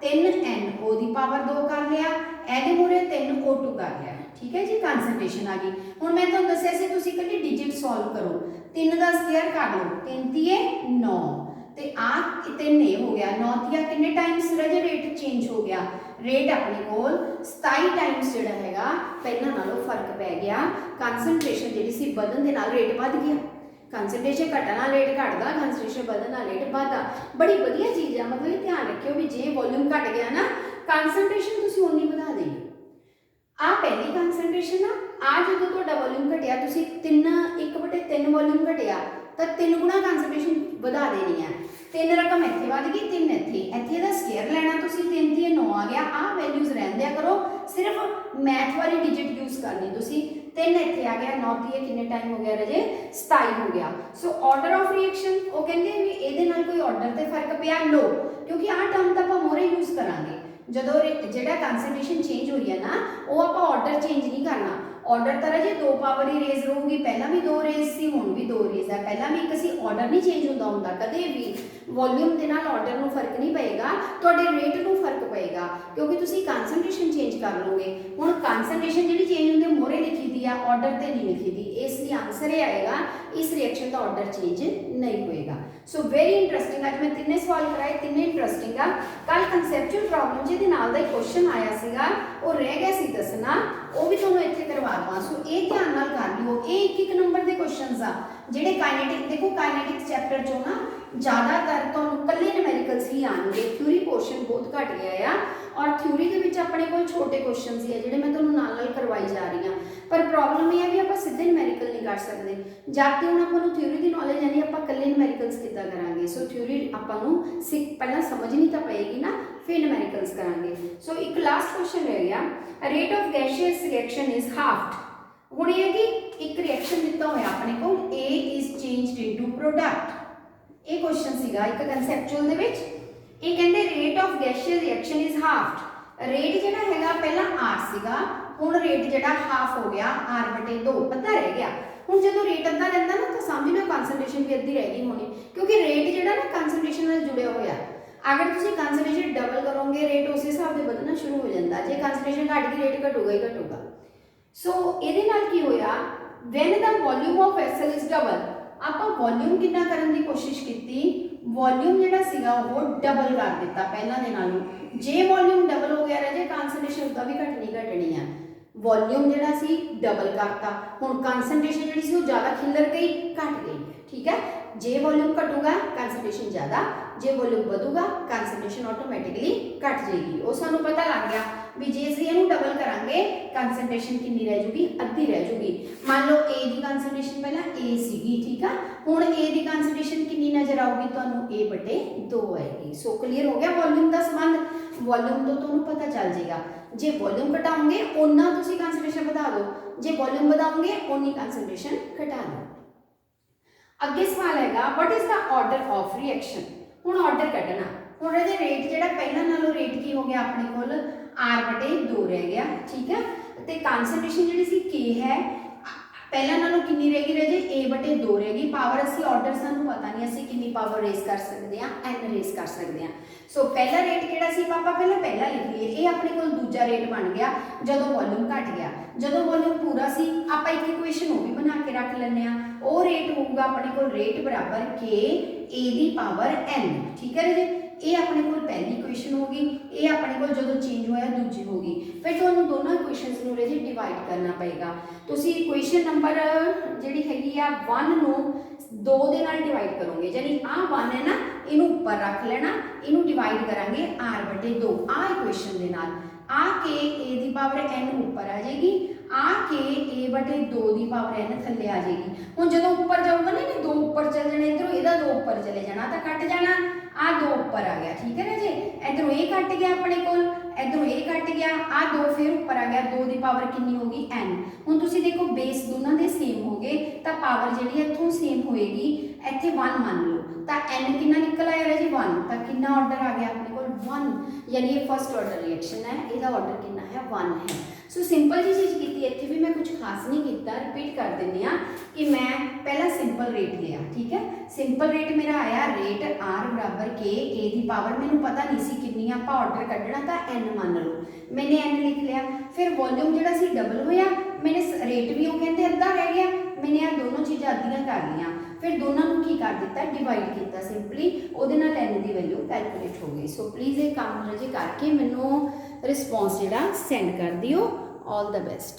3NO की पावर 2 कर लिया एहदे मूहरे 3O2 कर लिया ठीक है जी कंसनट्रेशन आ गई। हुण मैं तुहानूं दस्सिया सी तुसीं कल्ले डिजिट सॉल्व करो 3 का स्क्वायर कर लो 3 तीए 9 ते आ 3 हो गया 9 तीया कितने टाइम्स राजे रेट चेंज हो गया रेट अपने कोल 27 टाइम्स जिहड़ा हैगा पहलां नालों फर्क पै गया कंसनट्रेशन जिहड़ी सी बधन दे नाल रेट वध गया कंसनट्रेशन घटण नाल रेट घटदा कंसनट्रेशन बधन नाल रेट वधदा बड़ी वधिया चीज़ है मतलब ये ध्यान रखियो भी जे वॉल्यूम घट गया ना कंसनट्रेशन तुसीं उन्नी वधा देनी आ पहली कंसनट्रेशन आ जो तुहाडा वॉल्यूम घटिया तुसीं 1/3 वॉल्यूम घटिया तो 3 गुना कंसनट्रेशन बढ़ा देनी है 3 रकम इत्थे वध गई 3 इत्थे इत्थे दा स्क्वायर लेना तुसीं 3 तीए 9 आ गया आ वैल्यूज़ रहन दिया करो सिर्फ मैथ वाली डिजिट यूज़ करनी तुसीं 3 इत्थे आ गया 9 तीए कितने टाइम हो गया राजे 27 हो गया। सो ऑर्डर ऑफ रिएक्शन वो कहंदे भी इहदे नाल कोई ऑर्डर ते फर्क पिया नो क्योंकि आ टर्म तां आपां मोरे यूज़ करांगे जदों जिहड़ा कंसनट्रेशन चेंज हो रही है ना वो आपां ऑर्डर ਆਰਡਰ ਚੇਂਜ ਨਹੀਂ ਕਰਨਾ। ਆਰਡਰ ਤਾਂ ਰਾਜੇ 2 ਪਾਵਰ ਹੀ ਰੇਜ਼ ਰਹੂਗੀ, ਪਹਿਲਾਂ ਵੀ 2 ਰੇਜ਼ ਸੀ, ਹੁਣ ਵੀ 2 ਰੇਜ਼ ਹੈ, ਪਹਿਲਾਂ ਵੀ ਇੱਕ ਸੀ। ਆਰਡਰ ਨਹੀਂ ਚੇਂਜ ਹੁੰਦਾ ਕਦੇ ਵੀ। ਵੋਲਿਊਮ ਦੇ ਨਾਲ ਆਰਡਰ ਨੂੰ ਫਰਕ ਨਹੀਂ ਪਏਗਾ, ਤੁਹਾਡੇ ਰੇਟ ਨੂੰ ਫਰਕ ਪਏਗਾ, ਕਿਉਂਕਿ ਤੁਸੀਂ ਕਨਸੈਂਟ੍ਰੇਸ਼ਨ ਚੇਂਜ ਕਰ ਲਓਗੇ। ਹੁਣ ਕਨਸੈਂਟ੍ਰੇਸ਼ਨ ਜਿਹੜੀ ਚੇਂਜ ਹੁੰਦੀ ਹੈ ਮੋਹਰੇ ਲਿਖੀ ਦੀ ਆ, ਆਰਡਰ ਤੇ ਨਹੀਂ ਲਿਖੀ ਦੀ, ਇਸ ਲਈ ਆਨਸਰ ਇਹ ਆਏਗਾ ਇਸ ਰਿਐਕਸ਼ਨ ਦਾ ਆਰਡਰ ਚੇਂਜ ਨਹੀਂ ਹੋਏਗਾ। ਸੋ ਵੈਰੀ ਇੰਟਰਸਟਿੰਗ, ਅੱਜ ਮੈਂ ਤਿੰਨੇ ਸਵਾਲ ਕਰਾਏ, ਤਿੰਨੇ ਇੰਟਰਸਟਿੰਗ ਆ। ਕੱਲ ਕਨਸੈਪਚੁਅਲ ਪ੍ਰੋਬਲਮ ਜਿਹਦੇ ਨਾਲ ਦਾ ਇੱਕ ਕੁਐਸਚਨ ਆਇਆ ਸੀਗਾ, ਉਹ ਰਹਿ ਗਿਆ ਸੀ ਦੱਸਣਾ, ਉਹ ਵੀ ਤੁਹਾਨੂੰ ਇੱਥੇ ਕਰਵਾ ਦਵਾਂ। ਸੋ ਇਹ ਧਿਆਨ ਨਾਲ ਕਰ ਲਿਓ, ਇਹ ਇੱਕ ਨੰਬਰ ਦੇ ਕੁਐਸਚਨਸ ਆ ਜਿਹੜੇ ਕਾਈਨੈਟਿਕ, ਦੇਖੋ ਕਾਈਨੈਟਿਕਸ ਚੈਪਟਰ ਚੋਂ ਨਾ ਜ਼ਿਆਦਾਤਰ ਤੁਹਾਨੂੰ ਕੱਲੇ ਨਿਊਮੈਰੀਕਲਸ ਹੀ ਆਣਗੇ, ਥਿਊਰੀ ਪੋਰਸ਼ਨ ਬਹੁਤ ਘਟ ਗਿਆ ਆ, ਔਰ ਥਿਊਰੀ ਦੇ ਵਿੱਚ ਆਪਣੇ ਕੋਲ ਛੋਟੇ ਕੁਐਸਚਨਸ ਹੀ ਆ ਜਿਹੜੇ ਮੈਂ ਤੁਹਾਨੂੰ ਨਾਲ ਕਰਵਾਈ ਜਾ ਰਹੀ ਹਾਂ। ਪਰ ਪ੍ਰੋਬਲਮ ਇਹ ਹੈ ਵੀ ਆਪਾਂ ਸਿੱਧੇ ਨਿਊਮੈਰੀਕਲ ਨਹੀਂ ਕਰ ਸਕਦੇ, ਜਦ ਤੇ ਹੁਣ ਆਪਾਂ ਨੂੰ ਥਿਊਰੀ ਦੀ ਨੌਲੇਜ ਹੈ ਨਹੀਂ, ਆਪਾਂ ਕੱਲੇ ਨਿਊਮੈਰੀਕਲਸ ਕਿੱਦਾਂ ਕਰਾਂਗੇ। ਸੋ ਥਿਊਰੀ ਆਪਾਂ ਨੂੰ ਪਹਿਲਾਂ ਸਮਝਣੀ ਤਾਂ ਪਏਗੀ ਨਾ, ਫਿਰ ਨਿਊਮੈਰੀਕਲਸ ਕਰਾਂਗੇ। ਸੋ ਇੱਕ ਲਾਸਟ ਕੁਐਸਚਨ ਰਹਿ ਗਿਆ, rate of gaseous reaction is ਹਾਫਡ। ਹੁਣ ਇਹ ਹੈ ਕਿ ਇੱਕ ਰਿਐਕਸ਼ਨ ਦਿੱਤਾ ਹੋਇਆ ਆਪਣੇ ਕੋਲ, A is changed into product, ਇਹ ਕੁਐਸਚਨ ਸੀਗਾ ਇੱਕ ਕਨਸੈਪਚੁਅਲ ਦੇ ਵਿੱਚ। ਇਹ ਕਹਿੰਦੇ rate of gaseous reaction is halved. Rate ਜਿਹੜਾ ਹੈਗਾ ਪਹਿਲਾਂ R ਸੀਗਾ, ਹੁਣ ਰੇਟ ਜਿਹੜਾ ਹਾਫ ਹੋ ਗਿਆ, R/2 ਅੱਧਾ ਰਹਿ ਗਿਆ। ਹੁਣ ਜਦੋਂ ਰੇਟ ਅੱਧਾ ਰਹਿੰਦਾ ਨਾ ਤਾਂ ਸਮਝ ਲਓ ਕਨਸੈਂਟ੍ਰੇਸ਼ਨ ਵੀ ਅੱਧੀ ਰਹਿ ਗਈ ਹੋਣੀ, ਕਿਉਂਕਿ ਰੇਟ ਜਿਹੜਾ ਨਾ ਕਨਸੈਂਟ੍ਰੇਸ਼ਨ ਨਾਲ ਜੁੜਿਆ ਹੋਇਆ। ਅਗਰ ਤੁਸੀਂ ਕਨਸੈਂਟ੍ਰੇਸ਼ਨ ਡਬਲ ਕਰੋਗੇ, ਰੇਟ ਉਸੇ ਹਿਸਾਬ ਦੇ ਵਧਣਾ ਸ਼ੁਰੂ ਹੋ ਜਾਂਦਾ। ਜੇ ਕਨਸੈਂਟ੍ਰੇਸ਼ਨ ਘਟ ਗਈ, ਰੇਟ ਘਟੂਗਾ ਹੀ ਘਟੂਗਾ। ਸੋ ਇਹਦੇ ਨਾਲ ਕੀ ਹੋਇਆ, when the volume of vessel is double, ਆਪਾਂ ਵੋਲਿਊਮ ਕਿੰਨਾ ਕਰਨ ਦੀ ਕੋਸ਼ਿਸ਼ ਕੀਤੀ, ਵੋਲਿਊਮ ਜਿਹੜਾ ਸੀਗਾ ਉਹ ਡਬਲ ਕਰ ਦਿੱਤਾ ਪਹਿਲਾਂ ਦੇ ਨਾਲੋਂ। ਜੇ ਵੋਲਿਊਮ ਡਬਲ ਹੋ ਗਿਆ ਰਾਜੇ, ਕਨਸੈਂਟ੍ਰੇਸ਼ਨ ਤਾਂ ਵੀ ਘਟਣੀ ਆ। ਵੋਲਿਊਮ ਜਿਹੜਾ ਸੀ ਡਬਲ ਕਰਤਾ, ਹੁਣ ਕਨਸੈਂਟ੍ਰੇਸ਼ਨ ਜਿਹੜੀ ਸੀ ਉਹ ਜ਼ਿਆਦਾ ਖਿੱਲਰ ਗਈ, ਘਟ ਗਈ, ਠੀਕ ਹੈ। ਜੇ ਵੋਲਿਊਮ ਘਟੂਗਾ ਕਨਸੈਂਟ੍ਰੇਸ਼ਨ ਜ਼ਿਆਦਾ, ਜੇ ਵੋਲਿਊਮ ਵਧੂਗਾ ਕਨਸੈਂਟ੍ਰੇਸ਼ਨ ਆਟੋਮੈਟਿਕਲੀ ਘਟ ਜਾਏਗੀ। ਉਹ ਸਾਨੂੰ ਪਤਾ ਲੱਗ ਗਿਆ ਵੀ ਜੇ ਅਸੀਂ ਇਹਨੂੰ ਡਬਲ ਕਰਾਂਗੇ ਕਨਸੈਂਟ੍ਰੇਸ਼ਨ ਕਿੰਨੀ ਰਹਿ ਜੂਗੀ, ਅੱਧੀ ਰਹਿ ਜੂਗੀ। ਮੰਨ ਲਓ A ਦੀ ਕਨਸੈਂਟ੍ਰੇਸ਼ਨ ਪਹਿਲਾਂ A ਸੀਗੀ, ਠੀਕ ਆ, ਹੁਣ A ਦੀ ਕਨਸੈਂਟ੍ਰੇਸ਼ਨ ਕਿੰਨੀ ਨਜ਼ਰ ਆਊਗੀ ਤੁਹਾਨੂੰ, A/2 ਆਏਗੀ। ਸੋ ਕਲੀਅਰ ਹੋ ਗਿਆ ਵੋਲਿਊਮ ਦਾ ਸੰਬੰਧ। ਵੋਲਿਊਮ ਤੋਂ ਤੁਹਾਨੂੰ ਪਤਾ ਚੱਲ ਜਾਏਗਾ, ਜੇ ਵੋਲਿਊਮ ਘਟਾਓਗੇ ਉਹਨਾਂ ਤੁਸੀਂ ਕਨਸੈਂਟ੍ਰੇਸ਼ਨ ਵਧਾ ਦਿਓ, ਜੇ ਵੋਲਿਊਮ ਵਧਾਓਗੇ ਉਨੀ ਕਨਸੈਂਟ੍ਰੇਸ਼ਨ ਘਟਾ ਦਿਓ। ਅੱਗੇ ਸਵਾਲ ਹੈਗਾ, what is the order of reaction. ਹੁਣ ਆਰਡਰ ਕੱਢਣਾ, ਹੁਣ ਇਹਦੇ ਰੇਟ ਜਿਹੜਾ ਪਹਿਲਾਂ ਨਾਲੋਂ ਰੇਟ ਕੀ ਹੋ ਗਿਆ ਆਪਣੇ ਕੋਲ, R/2 ਰਹਿ ਗਿਆ, ਠੀਕ ਹੈ। ਤੇ ਕਨਸੈਂਟ੍ਰੇਸ਼ਨ ਜਿਹੜੀ ਸੀ K ਹੈ, ਪਹਿਲਾਂ ਨਾਲੋਂ ਕਿੰਨੀ ਰਹਿ ਗਈ ਰਾਜੇ, A/2 ਰਹਿ ਗਈ। ਪਾਵਰ ਅਸੀਂ ਆਰਡਰ ਸਾਨੂੰ ਪਤਾ ਨਹੀਂ, ਅਸੀਂ ਕਿੰਨੀ ਪਾਵਰ ਰੇਜ਼ ਕਰ ਸਕਦੇ ਹਾਂ, n ਰੇਜ਼ ਕਰ ਸਕਦੇ ਹਾਂ। ਸੋ ਪਹਿਲਾ ਰੇਟ ਕਿਹੜਾ ਸੀ, ਪਾਪਾ ਪਹਿਲਾਂ ਲਿਖ ਲਈਏ, ਇਹ ਆਪਣੇ ਕੋਲ ਦੂਜਾ ਰੇਟ ਬਣ ਗਿਆ ਜਦੋਂ ਵੋਲਿਊਮ ਘਟ ਗਿਆ। ਜਦੋਂ ਵੋਲਿਊਮ ਪੂਰਾ ਸੀ ਆਪਾਂ ਇੱਕ ਇਕੁਏਸ਼ਨ ਉਹ ਵੀ ਬਣਾ ਕੇ ਰੱਖ ਲੈਂਦੇ ਆ, ਉਹ ਰੇਟ ਹੋਊਗਾ ਆਪਣੇ ਕੋਲ ਰੇਟ ਬਰਾਬਰ K A/n, ਠੀਕ ਹੈ ਰਾਜੇ। ਇਹ ਆਪਣੇ ਕੋਲ ਪਹਿਲੀ ਇਕੁਏਸ਼ਨ ਹੋ ਗਈ, ਇਹ ਆਪਣੇ ਕੋਲ ਜਦੋਂ ਚੇਂਜ ਹੋਇਆ ਦੂਜੀ ਹੋ ਗਈ। ਫਿਰ ਤੁਹਾਨੂੰ ਦੋਨੋਂ ਇਕੁਏਸ਼ਨਸ ਨੂੰ ਰਾਜੇ ਡਿਵਾਈਡ ਕਰਨਾ ਪਏਗਾ। ਤੁਸੀਂ ਇਕੁਏਸ਼ਨ ਨੰਬਰ ਜਿਹੜੀ ਹੈਗੀ ਆ 1 ਨੂੰ 2 ਦੇ ਨਾਲ ਡਿਵਾਈਡ ਕਰੋਗੇ, ਯਾਨੀ ਆਹ 1 ਹੈ ਨਾ, ਇਹਨੂੰ ਉੱਪਰ ਰੱਖ ਲੈਣਾ, ਇਹਨੂੰ ਡਿਵਾਈਡ ਕਰਾਂਗੇ R/2 ਆਹ ਇਕੁਏਸ਼ਨ ਦੇ ਨਾਲ। ਆ K A/n ਉੱਪਰ ਆ ਜਾਏਗੀ, ਆ K A/2 ਦੀ ਪਾਵਰ n ਥੱਲੇ ਆ ਜਾਏਗੀ। ਹੁਣ ਜਦੋਂ ਉੱਪਰ ਜਾਊਗਾ ਨਾ, ਇਹਨੇ 2 ਉੱਪਰ ਚੱਲ ਜਾਣਾ, ਇਧਰੋਂ ਇਹਦਾ 2 ਉੱਪਰ ਚਲੇ ਜਾਣਾ ਤਾਂ ਕੱਟ ਜਾਣਾ, ਆ 2 ਉੱਪਰ ਆ ਗਿਆ, ਠੀਕ ਹੈ ਨਾ ਜੀ। ਇਧਰੋਂ ਇਹ ਕੱਟ ਗਿਆ ਆਪਣੇ ਕੋਲ, ਇਧਰੋਂ ਇਹ ਕੱਟ ਗਿਆ, ਆ 2 ਫਿਰ ਉੱਪਰ ਆ ਗਿਆ, 2 ਦੀ ਪਾਵਰ ਕਿੰਨੀ ਹੋ ਗਈ n। ਹੁਣ ਤੁਸੀਂ ਦੇਖੋ ਬੇਸ ਦੋਨਾਂ ਦੇ ਸੇਮ ਹੋ ਗਏ ਤਾਂ ਪਾਵਰ ਜਿਹੜੀ ਇੱਥੋਂ ਸੇਮ ਹੋਏਗੀ, ਇੱਥੇ 1 ਮੰਨ ਲਓ ਤਾਂ n ਕਿੰਨਾ ਨਿਕਲ ਆਇਆ ਰਾਜੇ 1, ਤਾਂ ਕਿੰਨਾ ਆਰਡਰ ਆ ਗਿਆ ਆਪਣੇ ਕੋਲ 1, ਯਾਨੀ ਇਹ ਫਸਟ ਆਰਡਰ ਰਿਐਕਸ਼ਨ ਹੈ, ਇਹਦਾ ਆਰਡਰ ਕਿੰਨਾ ਹੈ 1 ਹੈ। ਸੋ ਸਿੰਪਲ ਜੀ ਚੀਜ਼ ਕੀਤੀ, ਇੱਥੇ ਵੀ ਮੈਂ ਕੁਝ ਖਾਸ ਨਹੀਂ ਕੀਤਾ, ਰਿਪੀਟ ਕਰ ਦਿੰਦੇ ਆ ਕਿ ਮੈਂ ਪਹਿਲਾਂ ਸਿੰਪਲ ਰੇਟ ਲਿਆ, ਠੀਕ ਹੈ। ਸਿੰਪਲ ਰੇਟ ਮੇਰਾ ਆਇਆ ਰੇਟ R ਬਰਾਬਰ K A ਦੀ ਪਾਵਰ, ਮੈਨੂੰ ਪਤਾ ਨਹੀਂ ਸੀ ਕਿੰਨੀ, ਆਪਾਂ ਆਰਡਰ ਕੱਢਣਾ ਤਾਂ n ਮੰਨ ਲਓ, ਮੈंने n ਲਿਖ ਲਿਆ। ਫਿਰ ਵੋਲਿਊਮ ਜਿਹੜਾ ਸੀ ਡਬਲ ਹੋਇਆ, ਮੈंने ਰੇਟ ਵੀ ਉਹ ਕਹਿੰਦੇ ਅੱਧਾ ਰਹਿ ਗਿਆ, मैंने ਆ ਦੋਨੋਂ ਚੀਜ਼ਾਂ ਅੱਧੀਆਂ ਕਰ ਲਈਆਂ, ਫਿਰ ਦੋਨਾਂ ਨੂੰ ਕੀ ਕਰ ਦਿੱਤਾ, ਡਿਵਾਈਡ ਕੀਤਾ ਸਿੰਪਲੀ, ਉਹਦੇ ਨਾਲ n ਦੀ ਵੈਲਿਊ ਕੈਲਕੂਲੇਟ ਹੋ ਗਈ। ਸੋ ਪਲੀਜ਼ ਇਹ ਕੰਮ ਰਾਜੇ ਕਰਕੇ ਮੈਨੂੰ ਰਿਸਪੌਂਸ ਜਿਹੜਾ ਸੈਂਡ ਕਰ ਦਿਓ। ਆਲ ਦ ਬੈਸਟ।